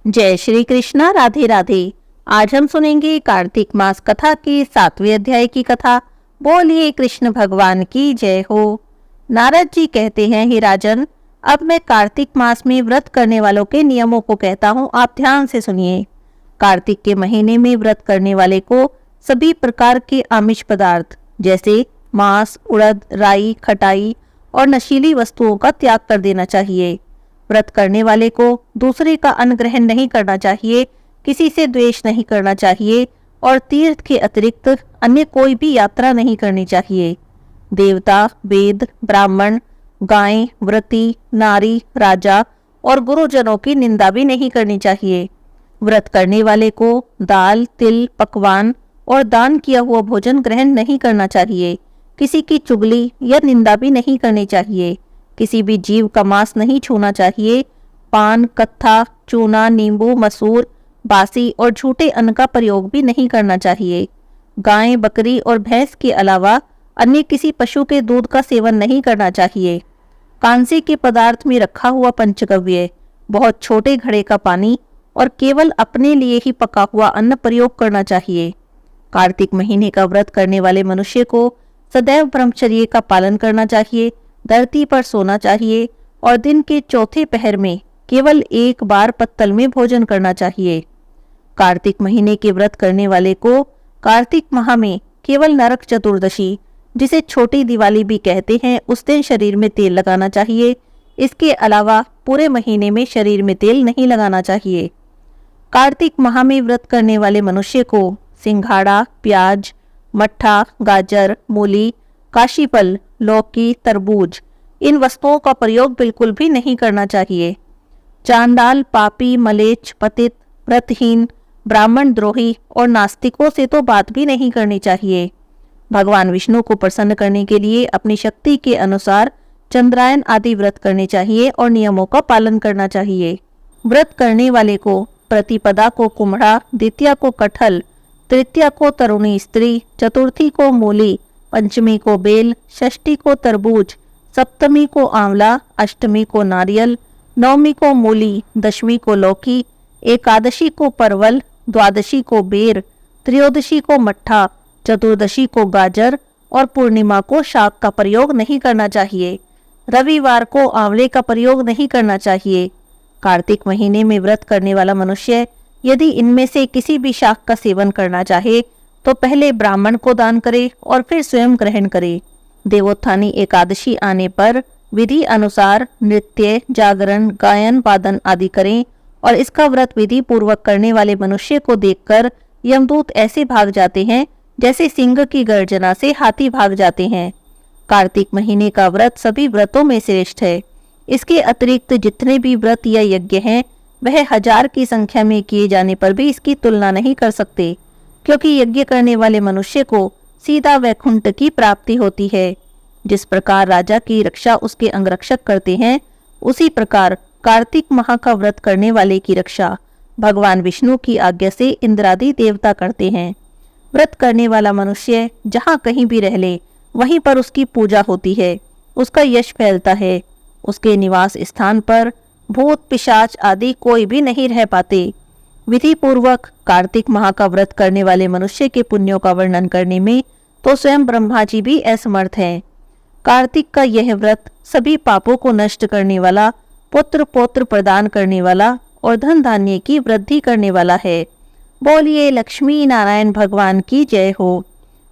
जय श्री कृष्णा। राधे राधे। आज हम सुनेंगे कार्तिक मास कथा के 7वें अध्याय की कथा। बोलिए कृष्ण भगवान की जय हो। नारद जी कहते हैं, हे राजन, अब मैं कार्तिक मास में व्रत करने वालों के नियमों को कहता हूँ, आप ध्यान से सुनिए। कार्तिक के महीने में व्रत करने वाले को सभी प्रकार के आमिष पदार्थ जैसे मांस, उड़द, राई, खटाई और नशीली वस्तुओं का त्याग कर देना चाहिए। व्रत करने वाले को दूसरे का अन्न ग्रहण नहीं करना चाहिए, किसी से द्वेष नहीं करना चाहिए और तीर्थ के अतिरिक्त अन्य कोई भी यात्रा नहीं करनी चाहिए। देवता, वेद, ब्राह्मण, गाय, व्रती, नारी, राजा और गुरुजनों की निंदा भी नहीं करनी चाहिए। व्रत करने वाले को दाल, तिल, पकवान और दान किया हुआ भोजन ग्रहण नहीं करना चाहिए। किसी की चुगली या निंदा भी नहीं करनी चाहिए। किसी भी जीव का मांस नहीं छूना चाहिए। पान, कत्था, चूना, नींबू, मसूर, बासी और झूठे अन्न का प्रयोग भी नहीं करना चाहिए। गाय, बकरी और भैंस के अलावा अन्य किसी पशु के दूध का सेवन नहीं करना चाहिए। कांसे के पदार्थ में रखा हुआ पंचगव्य, बहुत छोटे घड़े का पानी और केवल अपने लिए ही पका हुआ अन्न प्रयोग करना चाहिए। कार्तिक महीने का व्रत करने वाले मनुष्य को सदैव ब्रह्मचर्य का पालन करना चाहिए। धरती पर सोना चाहिए और दिन के चौथे पहर में केवल एक बार पत्तल में भोजन करना चाहिए। कार्तिक महीने के व्रत करने वाले को कार्तिक माह में केवल नरक चतुर्दशी, जिसे छोटी दिवाली भी कहते हैं, उस दिन शरीर में तेल लगाना चाहिए। इसके अलावा पूरे महीने में शरीर में तेल नहीं लगाना चाहिए। कार्तिक माह में व्रत करने वाले मनुष्य को सिंघाड़ा, प्याज, मट्ठा, गाजर, मूली, काशीफल, लौकी, तरबूज, इन वस्तुओं का प्रयोग बिल्कुल भी नहीं करना चाहिए। चांडाल, पापी, मलेच्छ, पतित, व्रतहीन, ब्राह्मण द्रोही और नास्तिकों से तो बात भी नहीं करनी चाहिए। भगवान विष्णु को प्रसन्न करने के लिए अपनी शक्ति के अनुसार चंद्रायन आदि व्रत करने चाहिए और नियमों का पालन करना चाहिए। व्रत करने वाले को प्रतिपदा को कुम्हड़ा, द्वितीया को कटहल, तृतीया को तरुणी स्त्री, चतुर्थी को मूली, पंचमी को बेल, षष्ठी को तरबूज, सप्तमी को आंवला, अष्टमी को नारियल, नवमी को मूली, दशमी को लौकी, एकादशी को परवल, द्वादशी को बेर, त्रयोदशी को मट्ठा, चतुर्दशी को गाजर और पूर्णिमा को शाक का प्रयोग नहीं करना चाहिए। रविवार को आंवले का प्रयोग नहीं करना चाहिए। कार्तिक महीने में व्रत करने वाला मनुष्य यदि इनमें से किसी भी शाक का सेवन करना चाहे तो पहले ब्राह्मण को दान करे और फिर स्वयं ग्रहण करे। देवोत्थानी एकादशी आने पर विधि अनुसार नृत्य, जागरण, गायन, वादन आदि करें और इसका व्रत विधि पूर्वक करने वाले मनुष्य को देखकर यमदूत ऐसे भाग जाते हैं जैसे सिंह की गर्जना से हाथी भाग जाते हैं। कार्तिक महीने का व्रत सभी व्रतों में श्रेष्ठ है। इसके अतिरिक्त जितने भी व्रत या यज्ञ हैं वह 1000 की संख्या में किए जाने पर भी इसकी तुलना नहीं कर सकते, क्योंकि यज्ञ करने वाले मनुष्य को सीधा वैकुंठ की प्राप्ति होती है। जिस प्रकार राजा की रक्षा उसके अंगरक्षक करते हैं, उसी प्रकार कार्तिक माह का व्रत करने वाले की रक्षा भगवान विष्णु की आज्ञा से इंद्रादि देवता करते हैं। व्रत करने वाला मनुष्य जहाँ कहीं भी रह ले वहीं पर उसकी पूजा होती है, उसका यश फैलता है। उसके निवास स्थान पर भूत, पिशाच आदि कोई भी नहीं रह पाते। विधि पूर्वक कार्तिक माह का व्रत करने वाले मनुष्य के पुण्यों का वर्णन करने में तो स्वयं ब्रह्मा जी भी असमर्थ हैं। कार्तिक का यह व्रत सभी पापों को नष्ट करने वाला, पुत्र पौत्र प्रदान करने वाला और धन धान्य की वृद्धि करने वाला है। बोलिए लक्ष्मी नारायण भगवान की जय हो।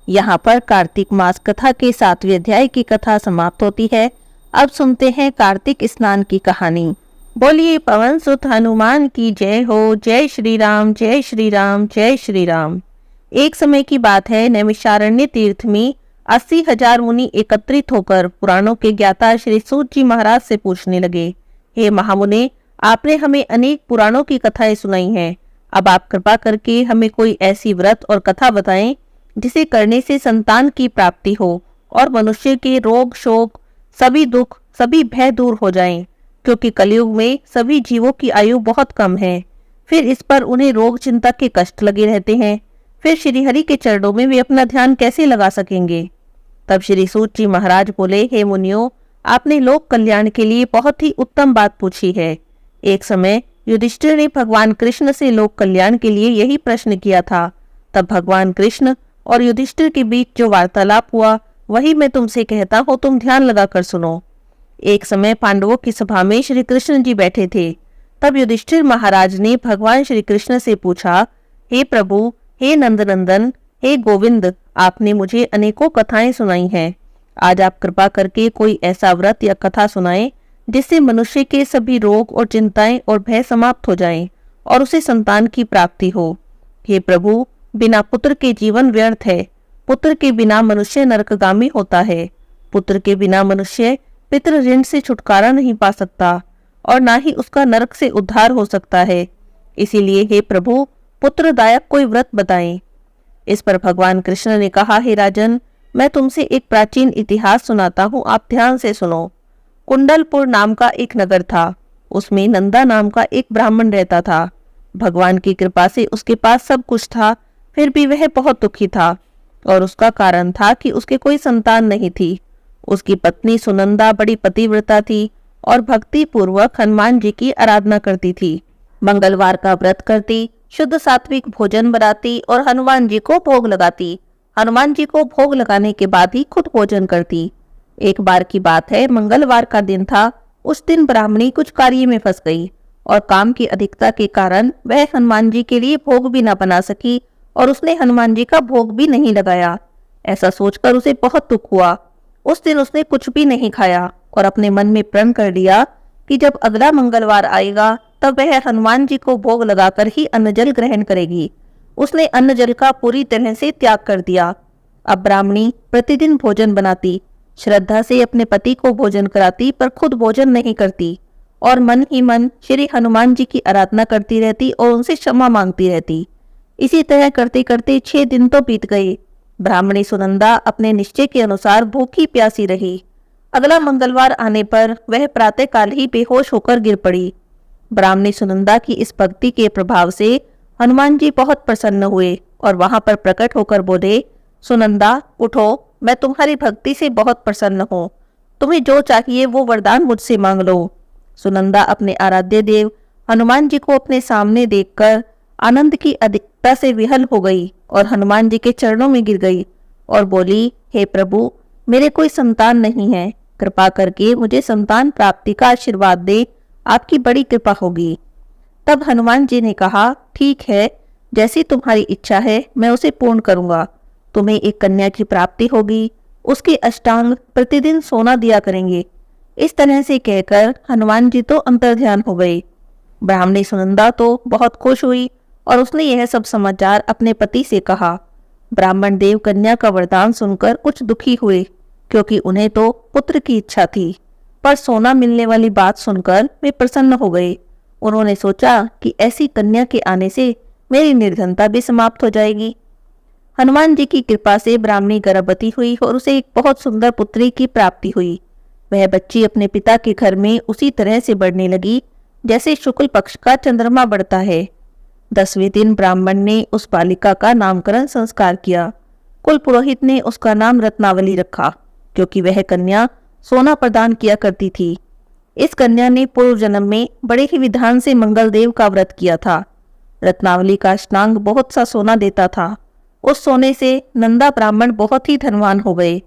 यहाँ पर कार्तिक मास कथा के 7वें अध्याय की कथा समाप्त होती है। अब सुनते हैं कार्तिक स्नान की कहानी। बोलिए पवन सुत हनुमान की जय हो। जय श्री राम, जय श्री राम, जय श्री राम। एक समय की बात है, नैमिषारण्य तीर्थ में 80,000 मुनि एकत्रित होकर पुराणों के ज्ञाता श्री सूत जी महाराज से पूछने लगे, हे महामुने, आपने हमें अनेक पुराणों की कथाएं सुनाई हैं। अब आप कृपा करके हमें कोई ऐसी व्रत और कथा बताएं जिसे करने से संतान की प्राप्ति हो और मनुष्य के रोग, शोक, सभी दुख, सभी भय दूर हो जाएं, क्योंकि कलयुग में सभी जीवों की आयु बहुत कम है। फिर इस पर उन्हें रोग चिंता के कष्ट लगे रहते हैं। फिर श्री हरि के चरणों में वे अपना ध्यान कैसे लगा सकेंगे। तब श्री सूत जी महाराज बोले, हे मुनियों, आपने लोक कल्याण के लिए बहुत ही उत्तम बात पूछी है। एक समय युधिष्ठिर ने भगवान कृष्ण से लोक कल्याण के लिए यही प्रश्न किया था। तब भगवान कृष्ण और युधिष्ठिर के बीच जो वार्तालाप हुआ वही मैं तुमसे कहता हूँ, तुम ध्यान लगाकर सुनो। एक समय पांडवों की सभा में श्री कृष्ण जी बैठे थे। तब युधिष्ठिर महाराज ने भगवान श्री कृष्ण से पूछा, हे प्रभु, हे नंदनंदन, हे गोविंद, आपने मुझे अनेकों कथाएं सुनाई हैं। आज आप कृपा करके कोई ऐसा व्रत या कथा सुनाएं जिससे मनुष्य के सभी रोग और चिंताएं और भय समाप्त हो जाएं और उसे संतान की प्राप्ति हो। हे प्रभु, बिना पुत्र के जीवन व्यर्थ है। पुत्र के बिना मनुष्य नरकगामी होता है। पुत्र के बिना मनुष्य पितृ ऋण से छुटकारा नहीं पा सकता और ना ही उसका नरक से उद्धार हो सकता है। इसीलिए हे प्रभु, पुत्रदायक कोई व्रत बताएं। इस पर भगवान कृष्ण ने कहा, हे राजन, मैं तुमसे एक प्राचीन इतिहास सुनाता हूँ, आप ध्यान से सुनो। कुंडलपुर नाम का एक नगर था। उसमें नंदा नाम का एक ब्राह्मण रहता था। भगवान की कृपा से उसके पास सब कुछ था, फिर भी वह बहुत दुखी था और उसका कारण था कि उसके कोई संतान नहीं थी। उसकी पत्नी सुनंदा बड़ी पतिव्रता थी और भक्ति पूर्वक हनुमान जी की आराधना करती थी। मंगलवार का व्रत करती, शुद्ध सात्विक भोजन बनाती और हनुमान जी को भोग लगाती। हनुमान जी को भोग लगाने के बाद ही खुद भोजन करती। एक बार की बात है, मंगलवार का दिन था। उस दिन ब्राह्मणी कुछ कार्य में फंस गई और काम की अधिकता के कारण वह हनुमान जी के लिए भोग भी न बना सकी और उसने हनुमान जी का भोग भी नहीं लगाया। ऐसा सोचकर उसे बहुत दुख हुआ। उस दिन उसने कुछ भी नहीं खाया और अपने मन में प्रण कर लिया कि जब अगला मंगलवार आएगा तब वह हनुमान जी को भोग लगाकर ही अन्न जल ग्रहण करेगी। उसने अन्न जल का पूरी तरह से त्याग कर दिया। अब ब्राह्मणी प्रतिदिन भोजन बनाती, श्रद्धा से अपने पति को भोजन कराती, पर खुद भोजन नहीं करती और मन ही मन श्री हनुमान जी की आराधना करती रहती और उनसे क्षमा मांगती रहती। इसी तरह करते करते 6 दिन तो बीत गए। ब्राह्मणी सुनंदा अपने निश्चय के अनुसार भूखी प्यासी रही। अगला मंगलवार आने पर वह प्रातःकाल ही बेहोश होकर गिर पड़ी। ब्राह्मणी सुनंदा की इस भक्ति के प्रभाव से हनुमान जी बहुत प्रसन्न हुए और वहां पर प्रकट होकर बोले, सुनंदा उठो, मैं तुम्हारी भक्ति से बहुत प्रसन्न हूँ। तुम्हें जो चाहिए वो वरदान मुझसे मांग लो। सुनंदा अपने आराध्य देव हनुमान जी को अपने सामने देखकर आनंद की अधिकता से विहल हो गई और हनुमान जी के चरणों में गिर गई और बोली, हे प्रभु, मेरे कोई संतान नहीं है, कृपा करके मुझे संतान प्राप्ति का आशीर्वाद दे, आपकी बड़ी कृपा होगी। तब हनुमान जी ने कहा, ठीक है, जैसी तुम्हारी इच्छा है मैं उसे पूर्ण करूंगा। तुम्हें एक कन्या की प्राप्ति होगी, उसके अष्टांग प्रतिदिन सोना दिया करेंगे। इस तरह से कहकर हनुमान जी तो अंतर्ध्यान हो गए। ब्राह्मणी सुनंदा तो बहुत खुश हुई और उसने यह सब समाचार अपने पति से कहा। ब्राह्मण देव कन्या का वरदान सुनकर कुछ दुखी हुए, क्योंकि उन्हें तो पुत्र की इच्छा थी, पर सोना मिलने वाली बात सुनकर वे प्रसन्न हो गए। उन्होंने सोचा कि ऐसी कन्या के आने से मेरी निर्धनता भी समाप्त हो जाएगी। हनुमान जी की कृपा से ब्राह्मणी गर्भवती हुई और उसे एक बहुत सुंदर पुत्री की प्राप्ति हुई। वह बच्ची अपने पिता के घर में उसी तरह से बढ़ने लगी जैसे शुक्ल पक्ष का चंद्रमा बढ़ता है। 10वें दिन ब्राह्मण ने उस बालिका का नामकरण संस्कार किया। कुल पुरोहित ने उसका नाम रत्नावली रखा, क्योंकि वह कन्या सोना प्रदान किया करती थी। इस कन्या ने पूर्व जन्म में बड़े ही विधान से मंगलदेव का व्रत किया था। रत्नावली का अष्टांग बहुत सा सोना देता था। उस सोने से नंदा ब्राह्मण बहुत ही धनवान हो गए।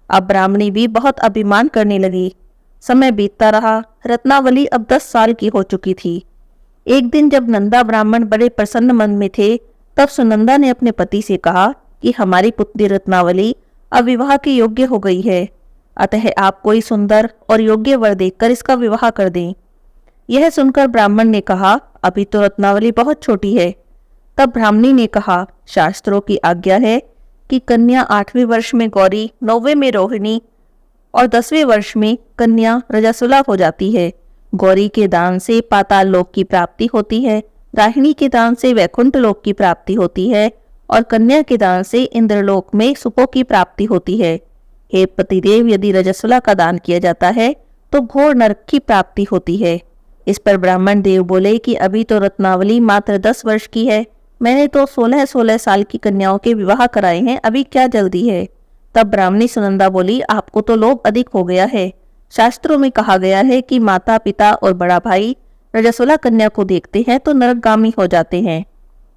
अब ब्राह्मणी भी बहुत अभिमान करने लगी। समय बीतता रहा। रत्नावली अब 10 साल की हो चुकी थी। एक दिन जब नंदा ब्राह्मण बड़े प्रसन्न मन में थे, तब सुनंदा ने अपने पति से कहा कि हमारी पुत्री रत्नावली अब विवाह के योग्य हो गई है, अतः आप कोई सुंदर और योग्य वर देखकर इसका विवाह कर दें। यह सुनकर ब्राह्मण ने कहा, अभी तो रत्नावली बहुत छोटी है। तब ब्राह्मणी ने कहा, शास्त्रों की आज्ञा है कि कन्या 8वें वर्ष में गौरी, 9वें में रोहिणी और 10वें वर्ष में कन्या रजस्वला हो जाती है। गौरी के दान से पाताल लोक की प्राप्ति होती है, राहिणी के दान से वैकुंठ लोक की प्राप्ति होती है और कन्या के दान से इंद्रलोक में सुखों की प्राप्ति होती है। हे पतिदेव, यदि रजस्वला का दान किया जाता है तो घोर नरक की प्राप्ति होती है। इस पर ब्राह्मण देव बोले कि अभी तो रत्नावली मात्र 10 वर्ष की है, मैंने तो 16-16 साल की कन्याओं के विवाह कराए हैं, अभी क्या जल्दी है। तब ब्राह्मणी सुनंदा बोली, आपको तो लोभ अधिक हो गया है। शास्त्रों में कहा गया है कि माता पिता और बड़ा भाई रजस्वला कन्या को देखते हैं तो नरकगामी हो जाते हैं।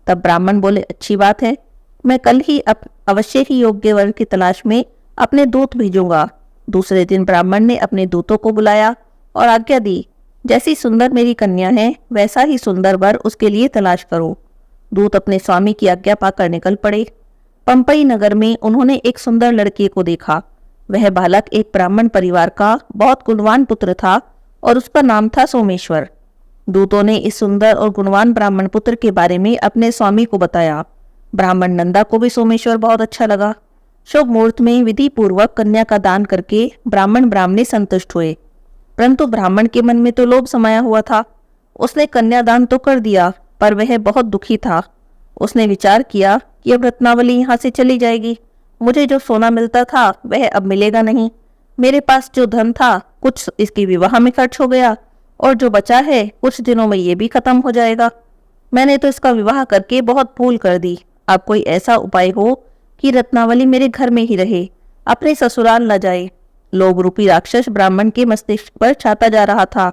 तब ब्राह्मण बोले, अच्छी बात है, मैं कल ही अवश्य ही योग्य वर की तलाश में अपने दूत भेजूंगा। दूसरे दिन ब्राह्मण ने अपने दूतों को बुलाया और आज्ञा दी, जैसी सुंदर मेरी कन्या है वैसा ही सुंदर वर उसके लिए तलाश करो। दूत अपने स्वामी की आज्ञा पाकर निकल पड़े। पंपई नगर में उन्होंने एक सुंदर लड़के को देखा। वह बालक एक ब्राह्मण परिवार का बहुत गुणवान पुत्र था और उसका नाम था सोमेश्वर। दूतों ने इस सुंदर और गुणवान ब्राह्मण पुत्र के बारे में अपने स्वामी को बताया। ब्राह्मण नंदा को भी सोमेश्वर बहुत अच्छा लगा। शुभ मुहूर्त में विधि पूर्वक कन्या का दान करके ब्राह्मण ब्राह्मणी संतुष्ट हुए, परंतु ब्राह्मण के मन में तो लोभ समाया हुआ था। उसने कन्यादान तो कर दिया, पर वह बहुत दुखी था। उसने विचार किया कि अब रत्नावली यहाँ से चली जाएगी। मुझे जो सोना मिलता था वह अब मिलेगा नहीं। मेरे पास जो धन था कुछ इसके विवाह में खर्च हो गया, और जो बचा है कुछ दिनों में ये भी खत्म हो जाएगा। मैंने तो इसका विवाह करके बहुत भूल कर दी। अब कोई ऐसा उपाय हो कि रत्नावली मेरे घर में ही रहे, अपने ससुराल न जाए। लोभ रूपी राक्षस ब्राह्मण के मस्तिष्क पर छाता जा रहा था।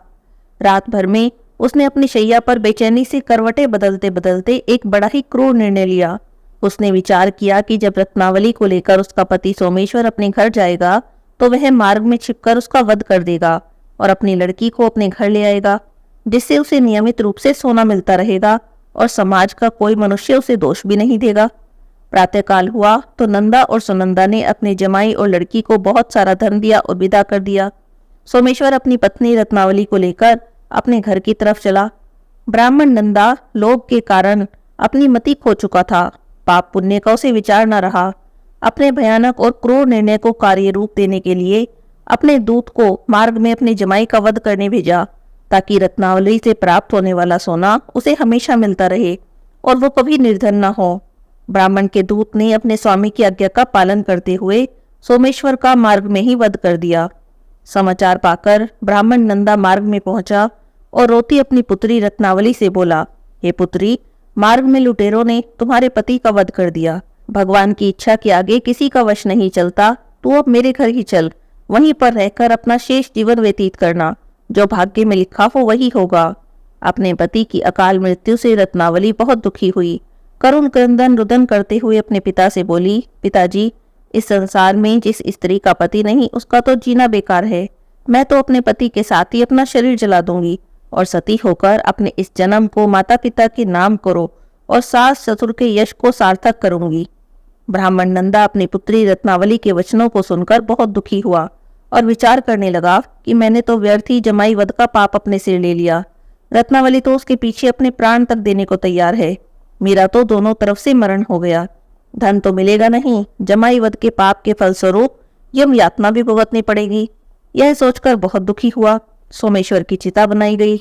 रात भर में उसने अपनी शैया पर बेचैनी से करवटें बदलते बदलते एक बड़ा ही क्रूर निर्णय लिया। उसने विचार किया कि जब रत्नावली को लेकर उसका पति सोमेश्वर अपने घर जाएगा तो वह मार्ग में छिपकर उसका वध कर देगा और अपनी लड़की को अपने घर ले आएगा, जिससे उसे नियमित रूप से सोना मिलता रहेगा और समाज का कोई मनुष्य उसे दोष भी नहीं देगा। प्रातःकाल हुआ तो नंदा और सुनंदा ने अपने जमाई और लड़की को बहुत सारा धन दिया और विदा कर दिया। सोमेश्वर अपनी पत्नी रत्नावली को लेकर अपने घर की तरफ चला। ब्राह्मण नंदा लोभ के कारण अपनी मति खो चुका था। पाप पुण्य का उसे विचार न रहा। अपने भयानक और क्रूर निर्णय को कार्य रूप देने के लिए अपने दूत को मार्ग में अपने जमाई का वध करने भेजा, ताकि रत्नावली से प्राप्त होने वाला सोना उसे हमेशा मिलता रहे और वो कभी निर्धन न हो। ब्राह्मण के दूत ने अपने स्वामी की आज्ञा का पालन करते हुए सोमेश्वर का मार्ग में ही वध कर दिया। समाचार पाकर ब्राह्मण नंदा मार्ग में पहुंचा और रोती अपनी पुत्री रत्नावली से बोला, हे पुत्री, मार्ग में लुटेरों ने तुम्हारे पति का वध कर दिया। भगवान की इच्छा के आगे किसी का वश नहीं चलता। तू अब मेरे घर ही चल, वहीं पर रहकर अपना शेष जीवन व्यतीत करना। जो भाग्य में लिखा हो वही होगा। अपने पति की अकाल मृत्यु से रत्नावली बहुत दुखी हुई। करुण क्रंदन रुदन करते हुए अपने पिता से बोली, पिताजी, इस संसार में जिस स्त्री का पति नहीं उसका तो जीना बेकार है। मैं तो अपने पति के साथ ही अपना शरीर जला दूंगी और सती होकर अपने इस जन्म को माता पिता के नाम करो और सास ससुर के यश को सार्थक करूंगी। ब्राह्मण नंदा अपनी पुत्री रत्नावली के वचनों को सुनकर बहुत दुखी हुआ और विचार करने लगा कि मैंने तो व्यर्थ ही जमाई वध का पाप अपने सिर ले लिया। रत्नावली तो उसके पीछे अपने प्राण तक देने को तैयार है। मेरा तो दोनों तरफ से मरण हो गया। धन तो मिलेगा नहीं, जमाई वध के पाप के फलस्वरूप यम यातना भी भुगतनी पड़ेगी। यह सोचकर बहुत दुखी हुआ। सोमेश्वर की चिता बनाई गई।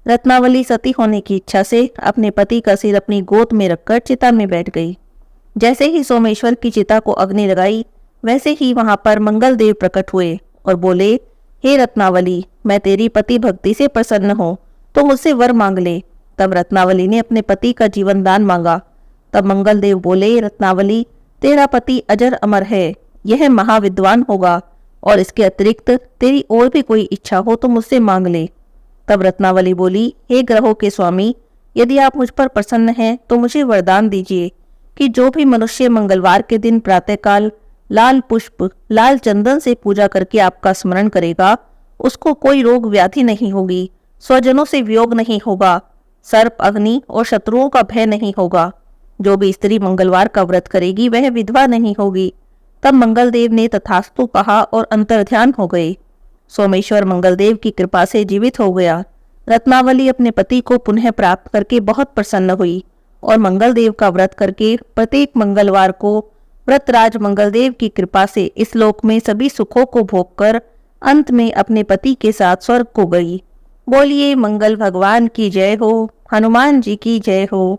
रत्नावली सती होने की इच्छा से अपने पति का सिर अपनी गोद में रखकर चिता में बैठ गई। जैसे ही सोमेश्वर की चिता को अग्नि लगाई, वैसे ही वहां पर मंगल देव प्रकट हुए और बोले, हे रत्नावली, मैं तेरी पति भक्ति से प्रसन्न हूँ, तो मुझसे वर मांग ले। तब रत्नावली ने अपने पति का जीवन दान मांगा। तब मंगल देव बोले, रत्नावली, तेरा पति अजर अमर है, यह महाविद्वान होगा, और इसके अतिरिक्त तेरी और भी कोई इच्छा हो तो मुझसे मांग ले। तब रत्नावली बोली, हे ग्रहों के स्वामी, यदि आप मुझ पर प्रसन्न हैं तो मुझे वरदान दीजिए कि जो भी मनुष्य मंगलवार के दिन प्रातःकाल लाल पुष्प लाल चंदन से पूजा करके आपका स्मरण करेगा, उसको कोई रोग व्याधि नहीं होगी, स्वजनों से वियोग नहीं होगा, सर्प अग्नि और शत्रुओं का भय नहीं होगा। जो भी स्त्री मंगलवार का व्रत करेगी वह विधवा नहीं होगी। तब मंगलदेव ने तथास्तु कहा और अंतर्ध्यान हो गए। सोमेश्वर मंगलदेव की कृपा से जीवित हो गया। रत्नावली अपने पति को पुनः प्राप्त करके बहुत प्रसन्न हुई और मंगलदेव का व्रत करके प्रत्येक मंगलवार को व्रतराज मंगलदेव की कृपा से इस लोक में सभी सुखों को भोगकर अंत में अपने पति के साथ स्वर्ग को गई। बोलिए मंगल भगवान की जय हो, हनुमान जी की जय हो।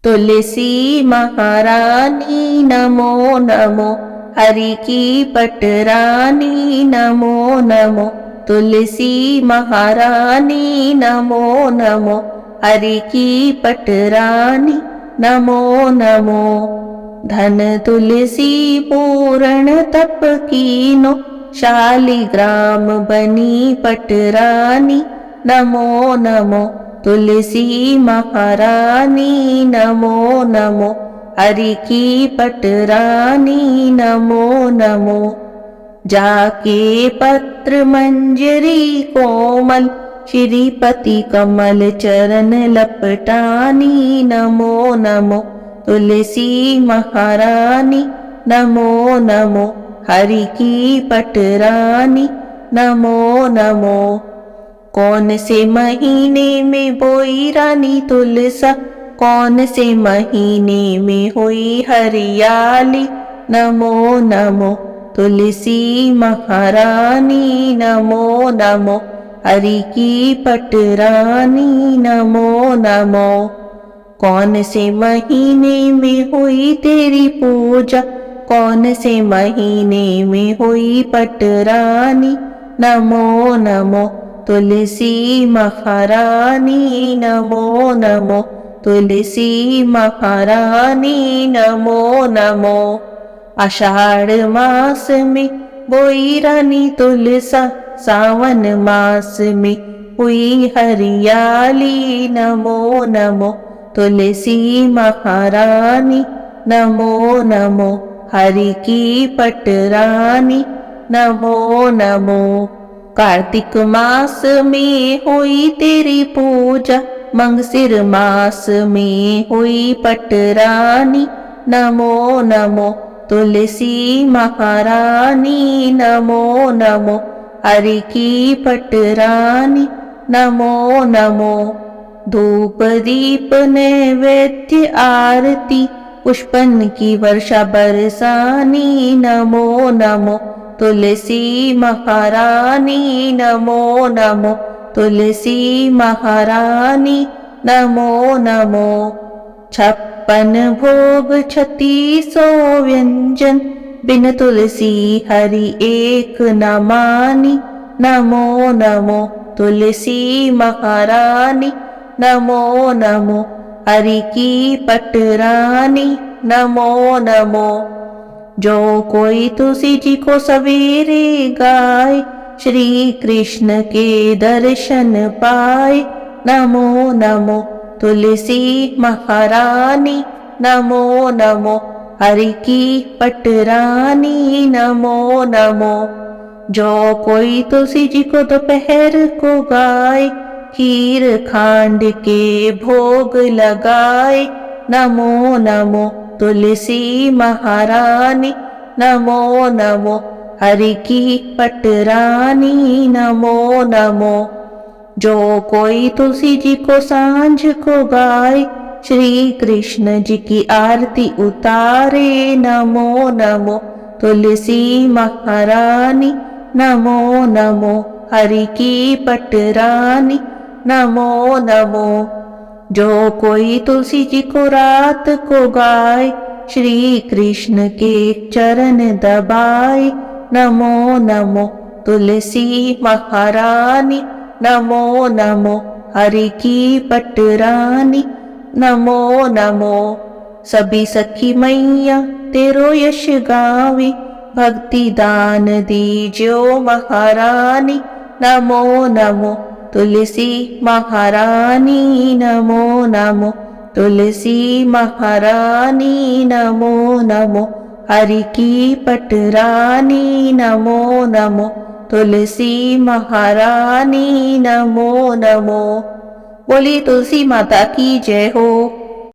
तुलसी महारानी नमो नमो, हरि की पटरानी नमो नमो। तुलसी महारानी नमो नमो, हरि की पटरानी नमो नमो। धन तुलसी पूर्ण तप कीनो, शालिग्राम बनी पटरानी नमो नमो तुलसी महारानी, नमो नमो हरि की पटरानी, नमो नमो जाके पत्र मंजरी कोमल, श्रीपति कमल चरण लपटानी, नमो नमो तुलसी महारानी, नमो नमो हरि की पटरानी, नमो नमो कौन से महीने में बोई रानी तुलसा, कौन से महीने में हुई हरियाली, नमो नमो तुलसी महारानी, नमो नमो हरि की पटरानी, नमो नमो कौन से महीने में हुई तेरी पूजा, कौन से महीने में हुई पटरानी, नमो नमो तुलसी महारानी, नमो नमो तुलसी महारानी, नमो नमो आषाढ़ मास में बोई रानी तुलसा, सावन मास में हुई हरियाली, नमो नमो तुलसी महारानी, नमो नमो हरि की पटरानी, नमो नमो कार्तिक मास में हुई तेरी पूजा, मंगसिर मास में हुई पटरानी, नमो नमो तुलसी महारानी, नमो नमो हरि की पटरानी, नमो नमो धूप दीप नैवेद्य आरती, पुष्पन की वर्षा बरसानी, नमो नमो तुलसी महारानी, नमो नमो तुलसी महारानी, नमो नमो 56 भोग 3600 व्यंजन, बिन तुलसी हरि एक न मानी, नमो नमो तुलसी महारानी, नमो नमो हरि की पटरानी, नमो नमो जो कोई तुलसी जी को सवेरे गाए, श्री कृष्ण के दर्शन पाए, नमो नमो तुलसी महारानी, नमो नमो हरि की पटरानी, नमो नमो जो कोई तुलसी जी को दोपहर को गाए, खीर खांड के भोग लगाए, नमो नमो तुलसी महारानी, नमो नमो हरि की पटरानी, नमो नमो जो कोई तुलसी जी को सांझ को गाए, श्री कृष्ण जी की आरती उतारे, नमो नमो तुलसी महारानी, नमो नमो हरि की पटरानी, नमो नमो जो कोई तुलसी जी को रात को गाए, श्री कृष्ण के चरण दबाए, नमो नमो तुलसी महारानी, नमो नमो हरि की पटरानी, नमो नमो सभी सखी मैया तेरो यश गावे, भक्ति दान दीजो महारानी, नमो नमो तुलसी महारानी, नमो नमो तुलसी महारानी, नमो नमो हरि की पटरानी, नमो नमो तुलसी महारानी, नमो नमो। बोली तुलसी माता की जय हो।